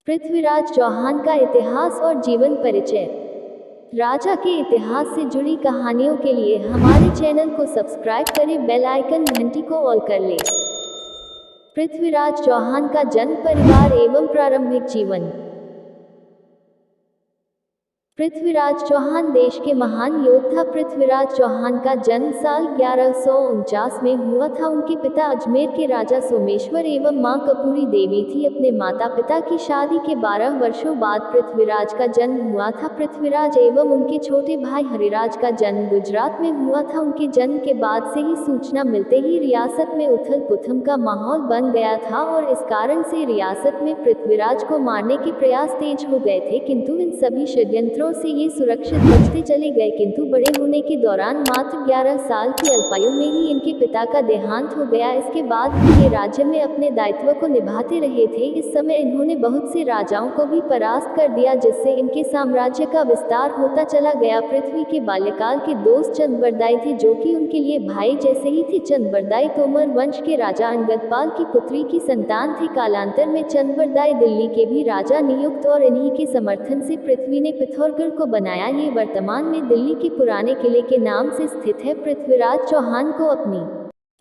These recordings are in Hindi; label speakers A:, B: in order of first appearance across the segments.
A: पृथ्वीराज चौहान का इतिहास और जीवन परिचय। राजा के इतिहास से जुड़ी कहानियों के लिए हमारे चैनल को सब्सक्राइब करें, बेल आइकन घंटी को ऑल कर लें। पृथ्वीराज चौहान का जन्म, परिवार एवं प्रारंभिक जीवन। पृथ्वीराज चौहान देश के महान योद्धा पृथ्वीराज चौहान का जन्म साल 1149 में हुआ था। उनके पिता अजमेर के राजा सोमेश्वर एवं मां कपूरी देवी थी। अपने माता पिता की शादी के 12 वर्षों बाद पृथ्वीराज का जन्म हुआ था। पृथ्वीराज एवं उनके छोटे भाई हरिराज का जन्म गुजरात में हुआ था। उनके जन्म के बाद से ही सूचना मिलते ही रियासत में उथल पुथल का माहौल बन गया था और इस कारण से रियासत में पृथ्वीराज को मारने के प्रयास तेज हो गए थे, किंतु इन सभी षड्यंत्रों से ये सुरक्षित बचते चले गए। किंतु बड़े होने के दौरान मात्र 11 साल की अल्पायु में ही इनके पिता का देहांत हो गया। इसके बाद भी ये राज्य में अपने दायित्व को निभाते रहे थे। इस समय इन्होंने बहुत से राजाओं को भी परास्त कर दिया, जिससे इनके साम्राज्य का विस्तार होता चला गया। पृथ्वी के बाल्यकाल के दोस्त चंद्रबरदाई थे, जो कि उनके लिए भाई जैसे ही थे। चंद्रबरदाई तोमर वंश के राजा अंगदपाल की पुत्री की संतान थे। कालांतर में चंद्रबरदाई दिल्ली के भी राजा नियुक्त और इन्हीं के समर्थन से पृथ्वी ने पिथौरागढ़ को बनाया। ये वर्तमान में दिल्ली के पुराने किले के नाम से स्थित है। पृथ्वीराज चौहान को अपनी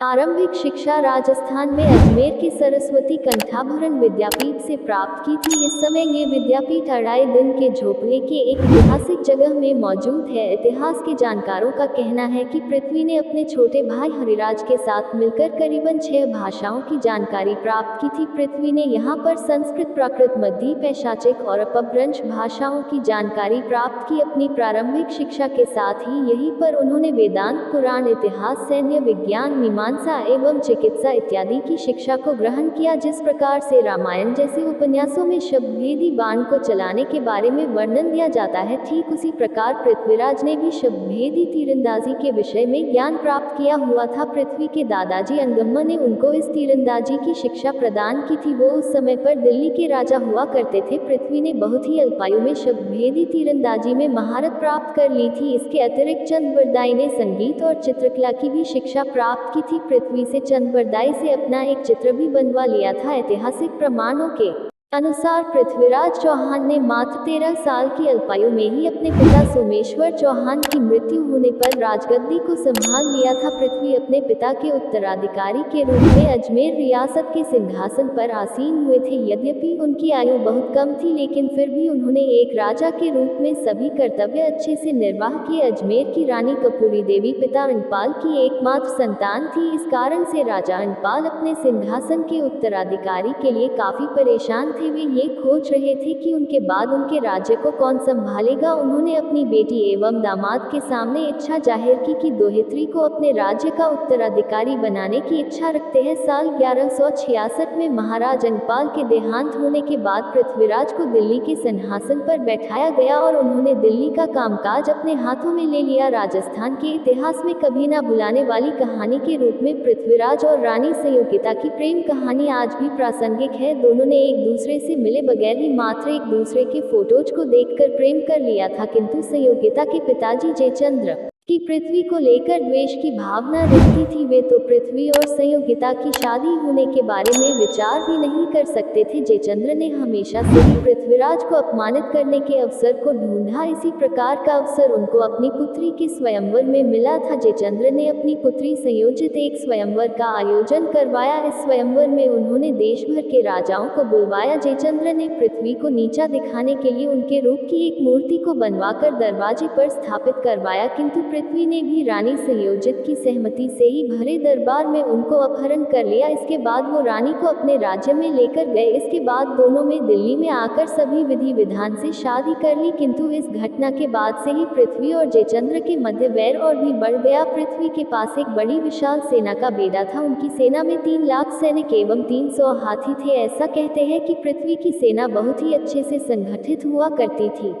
A: आरंभिक शिक्षा राजस्थान में अजमेर के सरस्वती कंठाभरण विद्यापीठ से प्राप्त की थी। इस समय ये विद्यापीठ अढ़ाई दिन के झोपड़े के एक ऐतिहासिक जगह में मौजूद है। इतिहास के जानकारों का कहना है कि पृथ्वी ने अपने छोटे भाई हरिराज के साथ मिलकर करीबन 6 भाषाओं की जानकारी प्राप्त की थी। पृथ्वी ने यहाँ पर संस्कृत, प्राकृत, मगधी, पैशाचिक और अपभ्रंश भाषाओं की जानकारी प्राप्त की। अपनी प्रारंभिक शिक्षा के साथ ही यहीं पर उन्होंने वेदांत, पुराण, इतिहास, सैन्य विज्ञान, मीमांसा एवं चिकित्सा इत्यादि की शिक्षा को ग्रहण किया। जिस प्रकार से रामायण जैसे उपन्यासों में शब्दभेदी बाण को चलाने के बारे में वर्णन दिया जाता है, ठीक उसी प्रकार पृथ्वीराज ने भी शब्दभेदी तीरंदाजी के विषय में ज्ञान प्राप्त किया हुआ था। पृथ्वी के दादाजी अंगम्मा ने उनको इस तीरंदाजी की शिक्षा प्रदान की थी। वो उस समय पर दिल्ली के राजा हुआ करते थे। पृथ्वी ने बहुत ही अल्पायु में शब्दभेदी तीरंदाजी में महारत प्राप्त कर ली थी। इसके अतिरिक्त चंद्रबरदाई ने संगीत और चित्रकला की भी शिक्षा प्राप्त की थी। पृथ्वी से चंद्रबरदाई से अपना एक चित्र भी बनवा लिया था। ऐतिहासिक प्रमाणों के अनुसार पृथ्वीराज चौहान ने मात्र 13 साल की अल्पायु में ही अपने पिता सोमेश्वर चौहान की मृत्यु होने पर राजगद्दी को संभाल लिया था। पृथ्वी अपने पिता के उत्तराधिकारी के रूप में अजमेर रियासत के सिंहासन पर आसीन हुए थे। यद्यपि उनकी आयु बहुत कम थी, लेकिन फिर भी उन्होंने एक राजा के रूप में सभी कर्तव्य अच्छे से निर्वाह किए। अजमेर की रानी कपूरी देवी पिता अनपाल की एकमात्र संतान थी। इस कारण से राजा अनपाल अपने सिंहासन के उत्तराधिकारी के लिए काफी परेशान थे। वे ये खोज रहे थे कि उनके बाद उनके राज्य को कौन संभालेगा। उन्होंने अपनी बेटी एवं दामाद के सामने इच्छा जाहिर की कि दोहित्री को अपने राज्य का उत्तराधिकारी बनाने की इच्छा रखते हैं। साल 1166 में महाराज अनपाल के देहांत होने के बाद पृथ्वीराज को दिल्ली के सिंहासन पर बैठाया गया और उन्होंने दिल्ली का कामकाज अपने हाथों में ले लिया। राजस्थान के इतिहास में कभी ना भुलाने वाली कहानी के रूप में पृथ्वीराज और रानी संयोगिता की प्रेम कहानी आज भी प्रासंगिक है। दोनों ने एक दूसरे से मिले बगैर ही मात्र एक दूसरे के फोटोज को देखकर प्रेम कर लिया था, किंतु संयोगिता के पिताजी जयचंद्र की पृथ्वी को लेकर द्वेष की भावना रखती थी। वे तो पृथ्वी और संयोगिता की शादी होने के बारे में विचार भी नहीं कर सकते थे। जयचंद्र ने हमेशा से ही पृथ्वीराज को अपमानित करने के अवसर को ढूंढा। इसी प्रकार का अवसर उनको अपनी पुत्री के स्वयंवर में मिला था। जयचंद्र ने अपनी पुत्री संयोजित एक स्वयंवर का आयोजन करवाया। इस स्वयंवर में उन्होंने देश भर के राजाओं को बुलवाया। जयचंद्र ने पृथ्वी को नीचा दिखाने के लिए उनके रूप की एक मूर्ति को बनवाकर दरवाजे पर स्थापित करवाया, किंतु पृथ्वी ने भी रानी संयोजित की सहमति से ही भरे दरबार में उनको अपहरण कर लिया। इसके बाद वो रानी को अपने राज्य में लेकर गए। इसके बाद दोनों में दिल्ली में आकर सभी विधि विधान से शादी कर ली, किंतु इस घटना के बाद से ही पृथ्वी और जयचंद्र के मध्य वैर और भी बढ़ गया। पृथ्वी के पास एक बड़ी विशाल सेना का बेड़ा था। उनकी सेना में 3 लाख सैनिक एवं 300 हाथी थे। ऐसा कहते हैं कि पृथ्वी की सेना बहुत ही अच्छे से संगठित हुआ करती थी।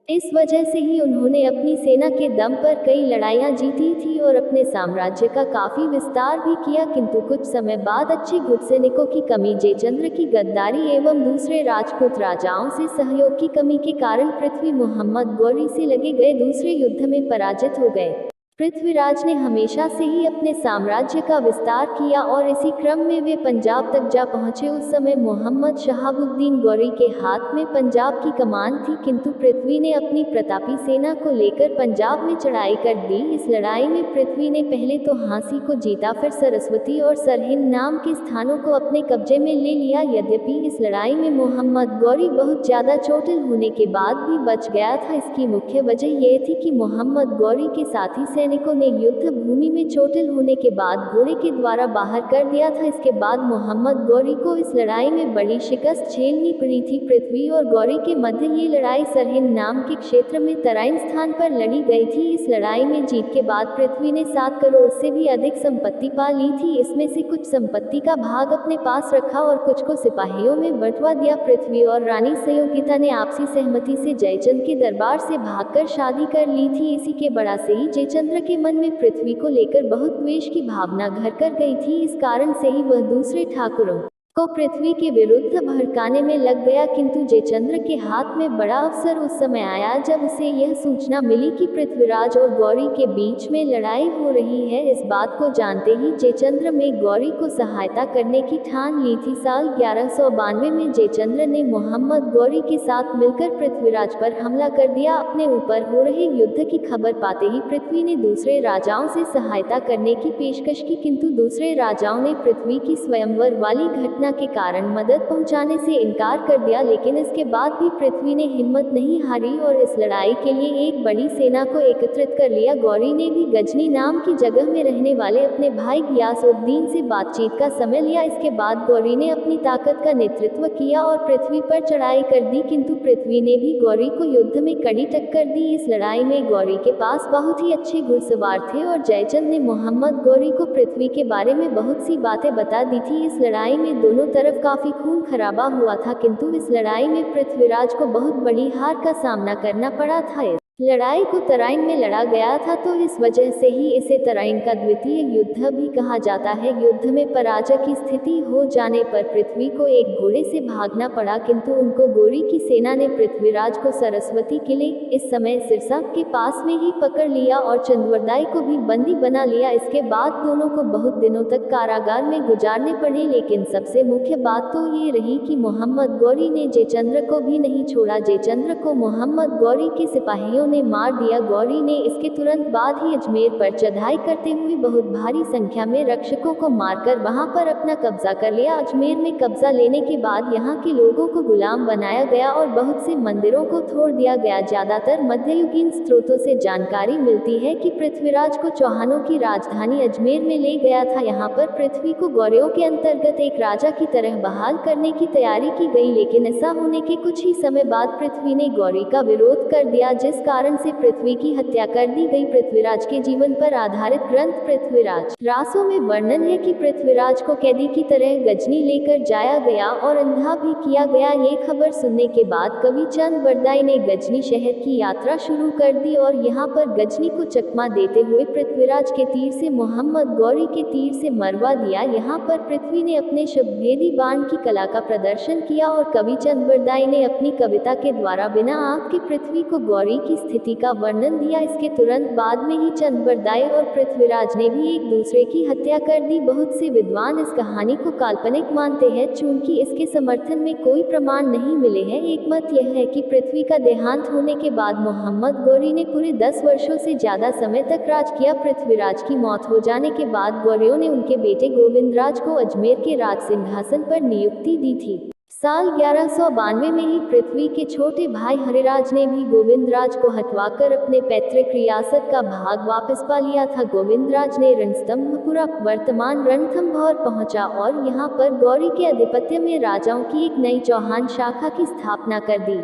A: इस वजह से ही उन्होंने अपनी सेना के दम पर कई लड़ाइयां जीती थी और अपने साम्राज्य का काफी विस्तार भी किया, किंतु कुछ समय बाद अच्छे घुड़सैनिकों की कमी, जयचंद्र की गद्दारी एवं दूसरे राजपूत राजाओं से सहयोग की कमी के कारण पृथ्वी मोहम्मद गौरी से लगे गए दूसरे युद्ध में पराजित हो गए। पृथ्वीराज ने हमेशा से ही अपने साम्राज्य का विस्तार किया और इसी क्रम में वे पंजाब तक जा पहुंचे। उस समय मोहम्मद शहाबुद्दीन गौरी के हाथ में पंजाब की कमान थी, किंतु पृथ्वी ने अपनी प्रतापी सेना को लेकर पंजाब में चढ़ाई कर दी। इस लड़ाई में पृथ्वी ने पहले तो हांसी को जीता, फिर सरस्वती और सरहिंद नाम के स्थानों को अपने कब्जे में ले लिया। यद्यपि इस लड़ाई में मोहम्मद गौरी बहुत ज्यादा चोटिल होने के बाद भी बच गया था। इसकी मुख्य वजह यह थी कि मोहम्मद गौरी के साथी सैनिकों ने युद्ध भूमि में चोटिल होने के बाद घोड़े के द्वारा बाहर कर दिया था। इसके बाद मोहम्मद गौरी को इस लड़ाई में बड़ी शिकस्त झेलनी पड़ी थी। पृथ्वी और गौरी के मध्य ये लड़ाई सरहिंद नाम के क्षेत्र में तराइन स्थान पर लड़ी गई थी। इस लड़ाई में जीत के बाद पृथ्वी ने 7 करोड़ से भी अधिक संपत्ति पा ली थी। इसमें से कुछ संपत्ति का भाग अपने पास रखा और कुछ को सिपाहियों में बंटवा दिया। पृथ्वी और रानी संयोगिता ने आपसी सहमति से जयचंद के दरबार से भागकर शादी कर ली थी। इसी के बड़ा से ही जयचंद्र के मन में पृथ्वी को लेकर बहुत द्वेष की भावना घर कर गई थी। इस कारण से ही वह दूसरे ठाकुरों को पृथ्वी के विरुद्ध भड़काने में लग गया। किंतु जयचंद्र के हाथ में बड़ा अवसर उस समय आया जब उसे यह सूचना मिली कि पृथ्वीराज और गौरी के बीच में लड़ाई हो रही है। इस बात को जानते ही जयचंद्र में गौरी को सहायता करने की ठान ली थी। साल 1192 में जयचंद्र ने मोहम्मद गौरी के साथ मिलकर पृथ्वीराज पर हमला कर दिया। अपने ऊपर हो रहे युद्ध की खबर पाते ही पृथ्वी ने दूसरे राजाओं से सहायता करने की पेशकश की, किंतु दूसरे राजाओं ने पृथ्वी की स्वयंवर वाली घटना के कारण मदद पहुंचाने से इनकार कर दिया। लेकिन इसके बाद भी पृथ्वी ने हिम्मत नहीं हारी और इस लड़ाई के लिए एक बड़ी सेना को एकत्रित कर लिया। गौरी ने भी गजनी नाम की जगह में रहने वाले अपने भाई गियासुद्दीन से बातचीत का समय लिया। इसके बाद गौरी ने अपनी ताकत का नेतृत्व किया और पृथ्वी पर चढ़ाई कर दी, किंतु पृथ्वी ने भी गौरी को युद्ध में कड़ी टक्कर दी। इस लड़ाई में गौरी के पास बहुत ही अच्छे घुड़सवार थे और जयचंद ने मोहम्मद गौरी को पृथ्वी के बारे में बहुत सी बातें बता दी थी। इस लड़ाई में दोनों तरफ काफी खून खराबा हुआ था, किंतु इस लड़ाई में पृथ्वीराज को बहुत बड़ी हार का सामना करना पड़ा था। इस लड़ाई को तराइन में लड़ा गया था, तो इस वजह से ही इसे तराइन का द्वितीय युद्ध भी कहा जाता है। युद्ध में पराजय की स्थिति हो जाने पर पृथ्वी को एक घोड़े से भागना पड़ा, किंतु उनको गौरी की सेना ने पृथ्वीराज को सरस्वती किले, इस समय सिरसा के पास में ही पकड़ लिया और चंद्रवरदाई को भी बंदी बना लिया। इसके बाद दोनों को बहुत दिनों तक कारागार में गुजारने पड़े। लेकिन सबसे मुख्य बात तो ये रही कि मोहम्मद गौरी ने जयचंद्र को भी नहीं छोड़ा। जयचंद्र को मोहम्मद गौरी के सिपाहियों ने मार दिया। गौरी ने इसके तुरंत बाद ही अजमेर पर चढ़ाई करते हुए बहुत भारी संख्या में रक्षकों को मारकर वहां पर अपना कब्जा कर लिया। अजमेर में कब्जा लेने के बाद यहाँ के लोगों को गुलाम बनाया गया और बहुत से मंदिरों को तोड़ दिया गया। ज्यादातर मध्ययुगीन स्रोतों से जानकारी मिलती है कि पृथ्वीराज को चौहानों की राजधानी अजमेर में ले गया था। यहाँ पर पृथ्वी को गौरियों के अंतर्गत एक राजा की तरह बहाल करने की तैयारी की गई, लेकिन ऐसा होने के कुछ ही समय बाद पृथ्वी ने गौरी का विरोध कर दिया, जिस कारण से पृथ्वी की हत्या कर दी गई। पृथ्वीराज के जीवन पर आधारित ग्रंथ पृथ्वीराज रासों में वर्णन है कि पृथ्वीराज को कैदी की तरह गजनी लेकर जाया गया और अंधा भी किया गया। ये खबर सुनने के बाद कवि चंद्रवरदाई ने गजनी शहर की यात्रा शुरू कर दी और यहाँ पर गजनी को चकमा देते हुए पृथ्वीराज के तीर से मोहम्मद गौरी के तीर से मरवा दिया। यहाँ पर पृथ्वी ने अपने शब्दभेदी बाण की कला का प्रदर्शन किया और कवि चंद्रवरदाई ने अपनी कविता के द्वारा बिना आग की पृथ्वी को गौरी की स्थिति का वर्णन दिया। इसके तुरंत बाद में ही चंद्रवरदाई और पृथ्वीराज ने भी एक दूसरे की हत्या कर दी। बहुत से विद्वान इस कहानी को काल्पनिक मानते हैं, चूंकि इसके समर्थन में कोई प्रमाण नहीं मिले हैं। एक मत यह है कि पृथ्वी का देहांत होने के बाद मोहम्मद गौरी ने पूरे 10 वर्षों से ज्यादा समय तक राज किया। पृथ्वीराज की मौत हो जाने के बाद गौरियों ने उनके बेटे गोविंदराज को अजमेर के राज सिंहासन पर नियुक्ति दी थी। साल 1192 में ही पृथ्वी के छोटे भाई हरिराज ने भी गोविंदराज को हटवाकर अपने पैतृक रियासत का भाग वापस पा लिया था। गोविंदराज ने रणस्तंभपुरा, वर्तमान रणथंभौर पहुंचा और यहाँ पर गौरी के आधिपत्य में राजाओं की एक नई चौहान शाखा की स्थापना कर दी।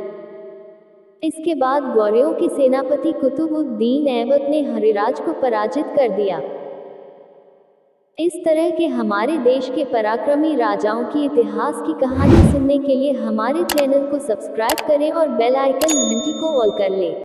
A: इसके बाद गौरियों के सेनापति कुतुबुद्दीन ऐबक ने हरिराज को पराजित कर दिया। इस तरह के हमारे देश के पराक्रमी राजाओं की इतिहास की कहानी सुनने के लिए हमारे चैनल को सब्सक्राइब करें और बेल आइकन घंटी को ऑल कर लें।